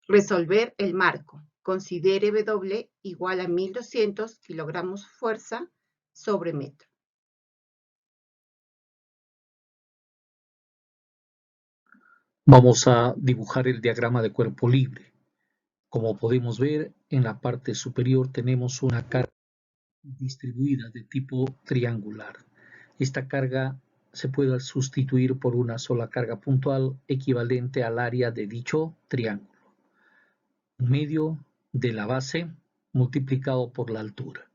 Resolver el marco. Considere W igual a 1200 kilogramos fuerza sobre metro. Vamos a dibujar el diagrama de cuerpo libre. Como podemos ver, en la parte superior tenemos una carga distribuida de tipo triangular. Esta carga se puede sustituir por una sola carga puntual equivalente al área de dicho triángulo. Medio de la base multiplicado por la altura.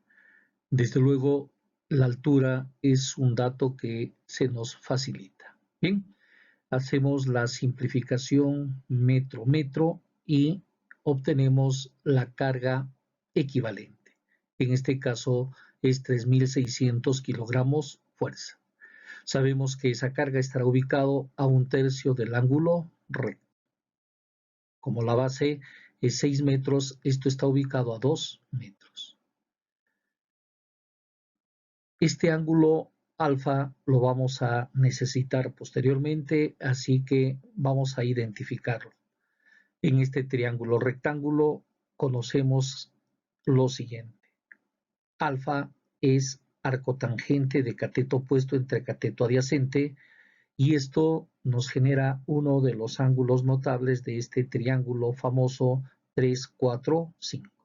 Desde luego, la altura es un dato que se nos facilita. Bien, hacemos la simplificación metro-metro y obtenemos la carga equivalente. En este caso es 3.600 kilogramos fuerza. Sabemos que esa carga estará ubicado a 1/3 del ángulo recto. Como la base es 6 metros, esto está ubicado a 2 metros. Este ángulo alfa lo vamos a necesitar posteriormente, así que vamos a identificarlo. En este triángulo rectángulo conocemos lo siguiente. Alfa es arco tangente de cateto opuesto entre cateto adyacente y esto nos genera uno de los ángulos notables de este triángulo famoso 3, 4, 5,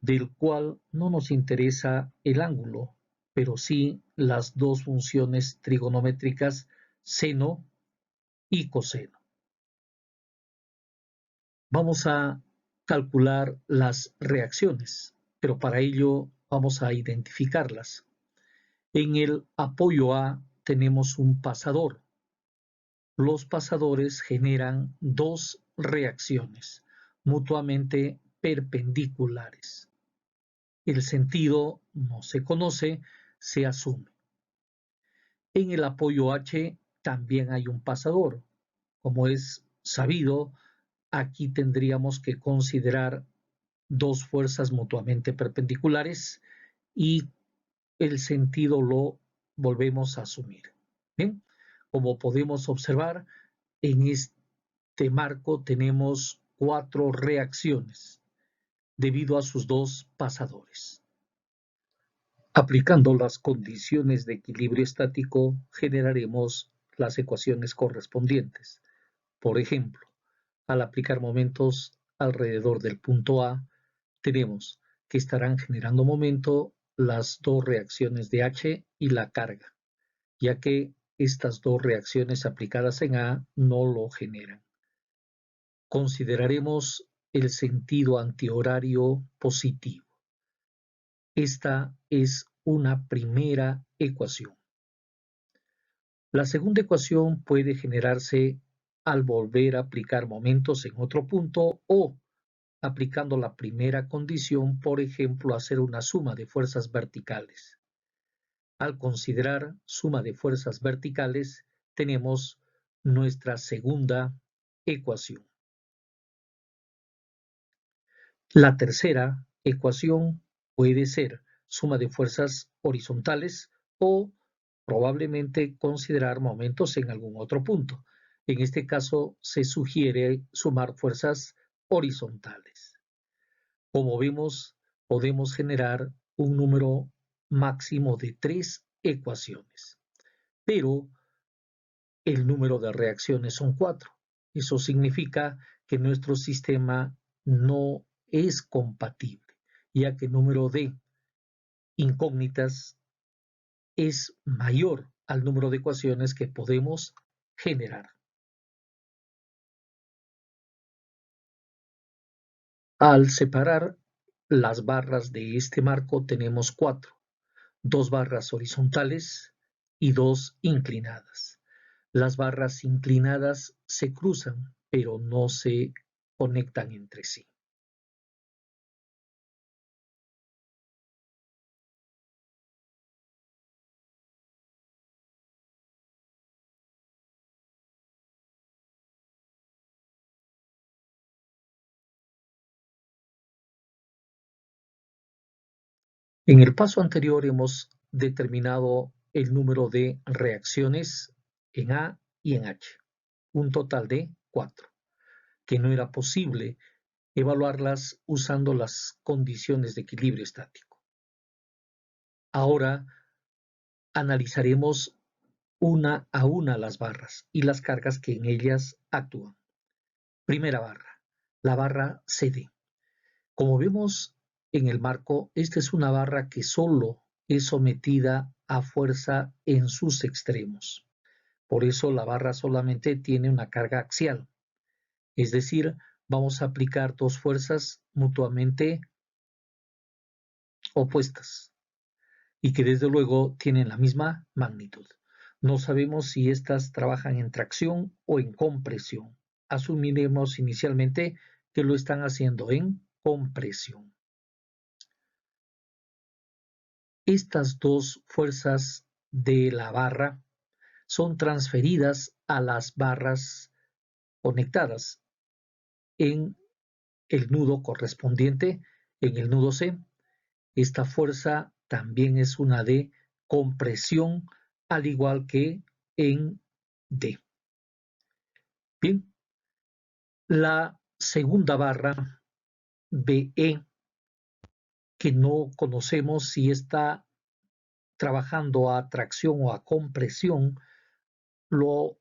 del cual no nos interesa el ángulo, pero sí las dos funciones trigonométricas seno y coseno. Vamos a calcular las reacciones, pero para ello vamos a identificarlas. En el apoyo A tenemos un pasador. Los pasadores generan dos reacciones mutuamente perpendiculares. El sentido no se conoce, se asume. En el apoyo H también hay un pasador. Como es sabido, aquí tendríamos que considerar dos fuerzas mutuamente perpendiculares y el sentido lo volvemos a asumir. Bien, como podemos observar, en este marco tenemos 4 reacciones debido a sus dos pasadores. Aplicando las condiciones de equilibrio estático, generaremos las ecuaciones correspondientes. Por ejemplo, al aplicar momentos alrededor del punto A, tenemos que estarán generando momento las dos reacciones de H y la carga, ya que estas dos reacciones aplicadas en A no lo generan. Consideraremos el sentido antihorario positivo. Esta es una primera ecuación. La segunda ecuación puede generarse al volver a aplicar momentos en otro punto o aplicando la primera condición, por ejemplo, hacer una suma de fuerzas verticales. Al considerar suma de fuerzas verticales, tenemos nuestra segunda ecuación. La tercera ecuación puede ser suma de fuerzas horizontales o probablemente considerar momentos en algún otro punto. En este caso se sugiere sumar fuerzas horizontales. Como vemos, podemos generar un número máximo de 3 ecuaciones, pero el número de reacciones son 4. Eso significa que nuestro sistema no es compatible, ya que el número de incógnitas es mayor al número de ecuaciones que podemos generar. Al separar las barras de este marco tenemos 4, 2 barras horizontales y 2 inclinadas. Las barras inclinadas se cruzan, pero no se conectan entre sí. En el paso anterior hemos determinado el número de reacciones en A y en H, un total de 4, que no era posible evaluarlas usando las condiciones de equilibrio estático. Ahora analizaremos una a una las barras y las cargas que en ellas actúan. Primera barra, la barra CD. Como vemos en el marco, esta es una barra que solo es sometida a fuerza en sus extremos. Por eso la barra solamente tiene una carga axial. Es decir, vamos a aplicar dos fuerzas mutuamente opuestas y que desde luego tienen la misma magnitud. No sabemos si estas trabajan en tracción o en compresión. Asumiremos inicialmente que lo están haciendo en compresión. Estas dos fuerzas de la barra son transferidas a las barras conectadas en el nudo correspondiente, en el nudo C. Esta fuerza también es una de compresión, al igual que en D. Bien, la segunda barra, BE, que no conocemos si está trabajando a tracción o a compresión, lo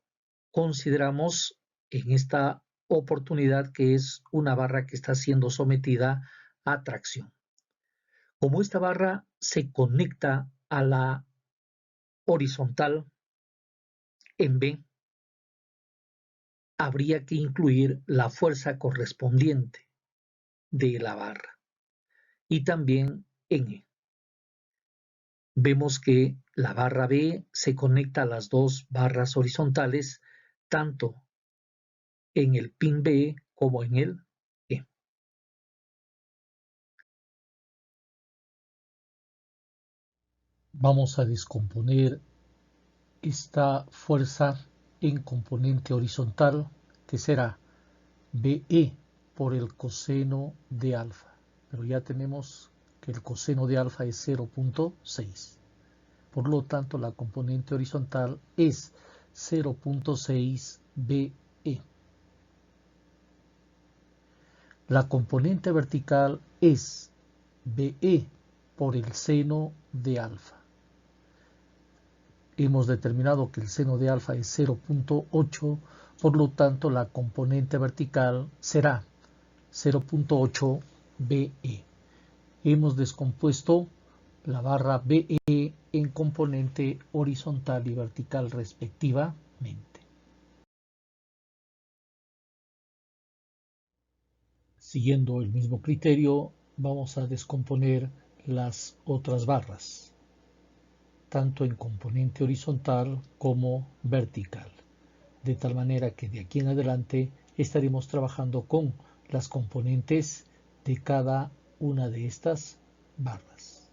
consideramos en esta oportunidad que es una barra que está siendo sometida a tracción. Como esta barra se conecta a la horizontal en B, habría que incluir la fuerza correspondiente de la barra y también en E. Vemos que la barra B se conecta a las dos barras horizontales, tanto en el pin B como en el E. Vamos a descomponer esta fuerza en componente horizontal, que será BE por el coseno de alfa. Pero ya tenemos que el coseno de alfa es 0.6. Por lo tanto, la componente horizontal es 0.6 BE. La componente vertical es BE por el seno de alfa. Hemos determinado que el seno de alfa es 0.8, por lo tanto la componente vertical será 0.8 BE. Hemos descompuesto la barra BE en componente horizontal y vertical respectivamente. Siguiendo el mismo criterio, vamos a descomponer las otras barras, tanto en componente horizontal como vertical, de tal manera que de aquí en adelante estaremos trabajando con las componentes de cada una de estas barras.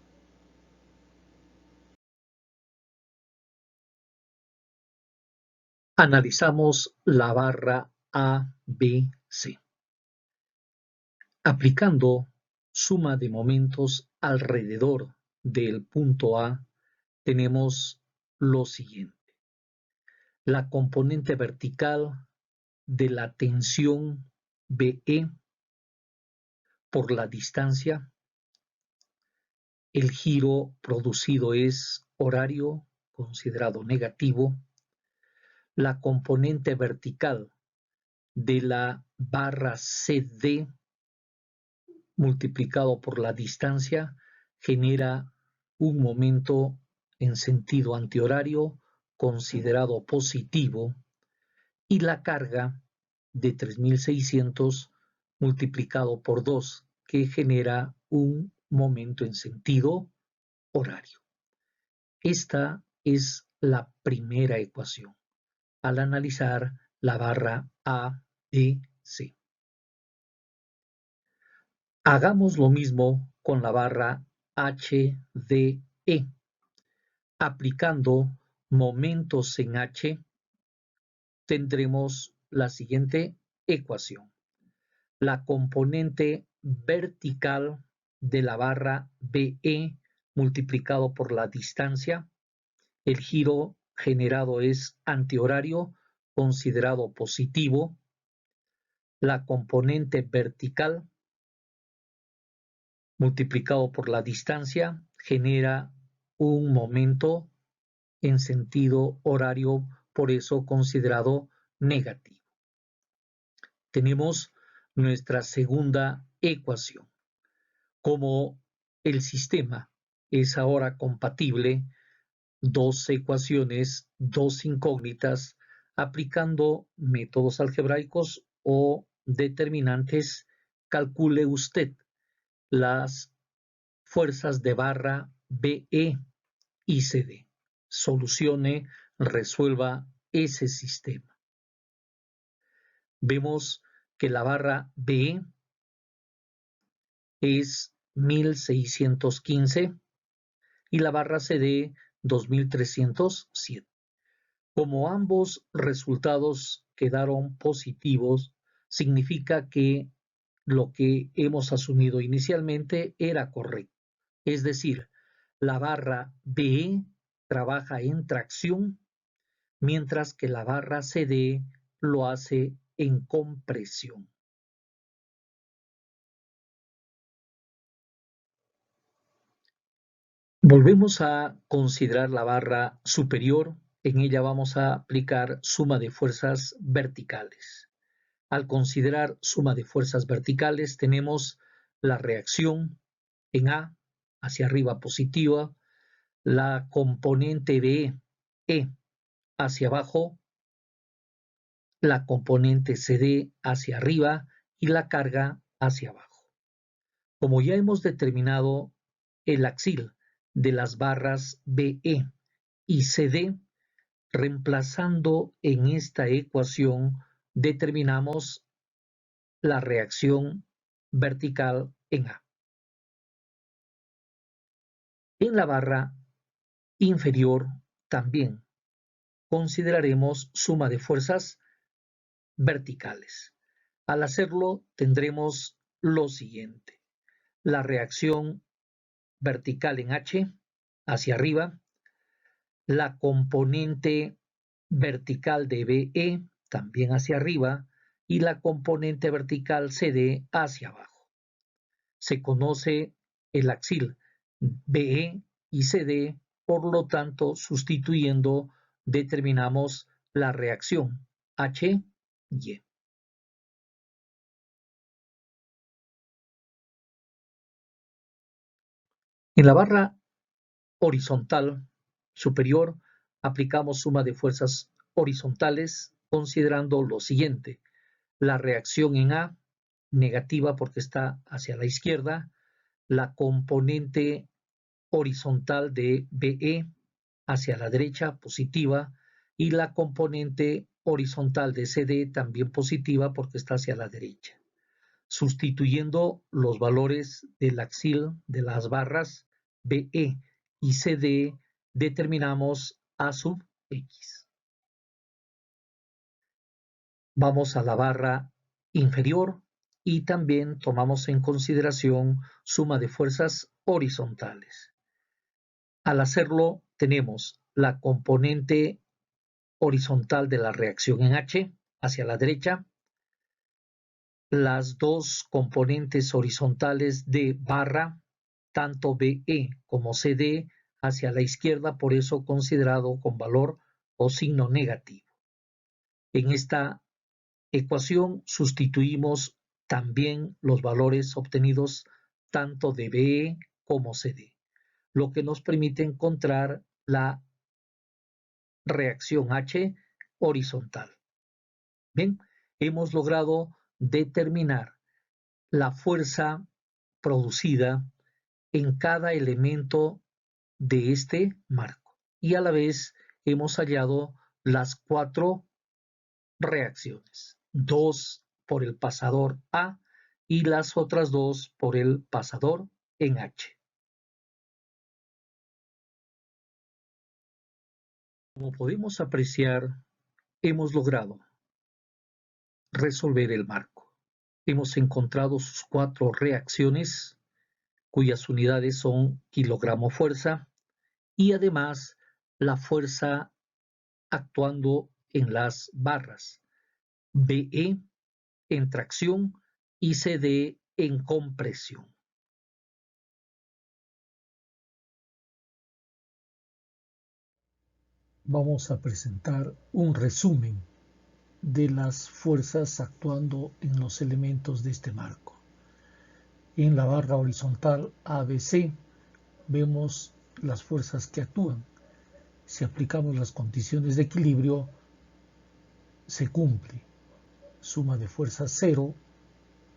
Analizamos la barra ABC. Aplicando suma de momentos alrededor del punto A, tenemos lo siguiente. La componente vertical de la tensión BE por la distancia. El giro producido es horario, considerado negativo. La componente vertical de la barra CD multiplicado por la distancia genera un momento en sentido antihorario considerado positivo, y la carga de 3600 multiplicado por 2 que genera un momento en sentido horario. Esta es la primera ecuación al analizar la barra ABC. Hagamos lo mismo con la barra HDE. Aplicando momentos en H, tendremos la siguiente ecuación. La componente vertical de la barra BE multiplicado por la distancia. El giro generado es antihorario, considerado positivo. La componente vertical multiplicado por la distancia genera un momento en sentido horario, por eso considerado negativo. Tenemos nuestra segunda ecuación. Como el sistema es ahora compatible, dos ecuaciones, dos incógnitas, aplicando métodos algebraicos o determinantes, calcule usted las fuerzas de barra BE y CD. Solucione, resuelva ese sistema. Vemos que la barra BE es 1615 y la barra CD 2307. Como ambos resultados quedaron positivos, significa que lo que hemos asumido inicialmente era correcto. Es decir, la barra BE trabaja en tracción, mientras que la barra CD lo hace en compresión. Volvemos a considerar la barra superior. En ella vamos a aplicar suma de fuerzas verticales. Al considerar suma de fuerzas verticales, tenemos la reacción en A, hacia arriba positiva, la componente de E hacia abajo, la componente CD hacia arriba y la carga hacia abajo. Como ya hemos determinado el axil de las barras BE y CD, reemplazando en esta ecuación, determinamos la reacción vertical en A. En la barra inferior también consideraremos suma de fuerzas verticales. Al hacerlo tendremos lo siguiente: la reacción vertical en H hacia arriba, la componente vertical de BE también hacia arriba y la componente vertical CD hacia abajo. Se conoce el axil BE y CD, por lo tanto, sustituyendo, determinamos la reacción HY. En la barra horizontal superior aplicamos suma de fuerzas horizontales considerando lo siguiente: la reacción en A, negativa porque está hacia la izquierda, la componente horizontal de BE hacia la derecha, positiva, y la componente horizontal de CD también positiva porque está hacia la derecha. Sustituyendo los valores del axil de las barras BE y CD, determinamos A sub X. Vamos a la barra inferior y también tomamos en consideración suma de fuerzas horizontales. Al hacerlo, tenemos la componente horizontal de la reacción en H hacia la derecha, las dos componentes horizontales de barra, tanto BE como CD, hacia la izquierda, por eso considerado con valor o signo negativo. En esta ecuación sustituimos también los valores obtenidos tanto de BE como CD, lo que nos permite encontrar la reacción H horizontal. Bien, hemos logrado determinar la fuerza producida en cada elemento de este marco y a la vez hemos hallado las cuatro reacciones, dos por el pasador A y las otras dos por el pasador en H. Como podemos apreciar, hemos logrado resolver el marco. Hemos encontrado sus cuatro reacciones, cuyas unidades son kilogramo fuerza, y además la fuerza actuando en las barras BE en tracción y CD en compresión. vamos a presentar un resumen de las fuerzas actuando en los elementos de este marco. En la barra horizontal ABC vemos las fuerzas que actúan. Si aplicamos las condiciones de equilibrio, se cumple. Suma de fuerzas 0,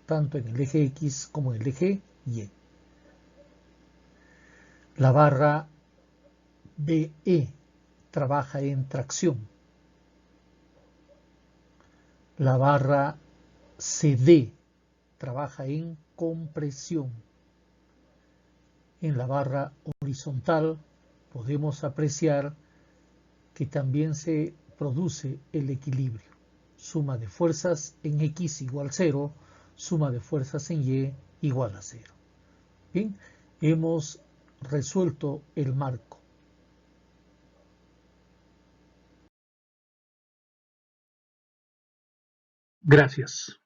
tanto en el eje X como en el eje Y. La barra BE trabaja en tracción. La barra CD trabaja en compresión. En la barra horizontal podemos apreciar que también se produce el equilibrio. Suma de fuerzas en X igual 0, suma de fuerzas en Y igual a 0. Bien, hemos resuelto el marco. Gracias.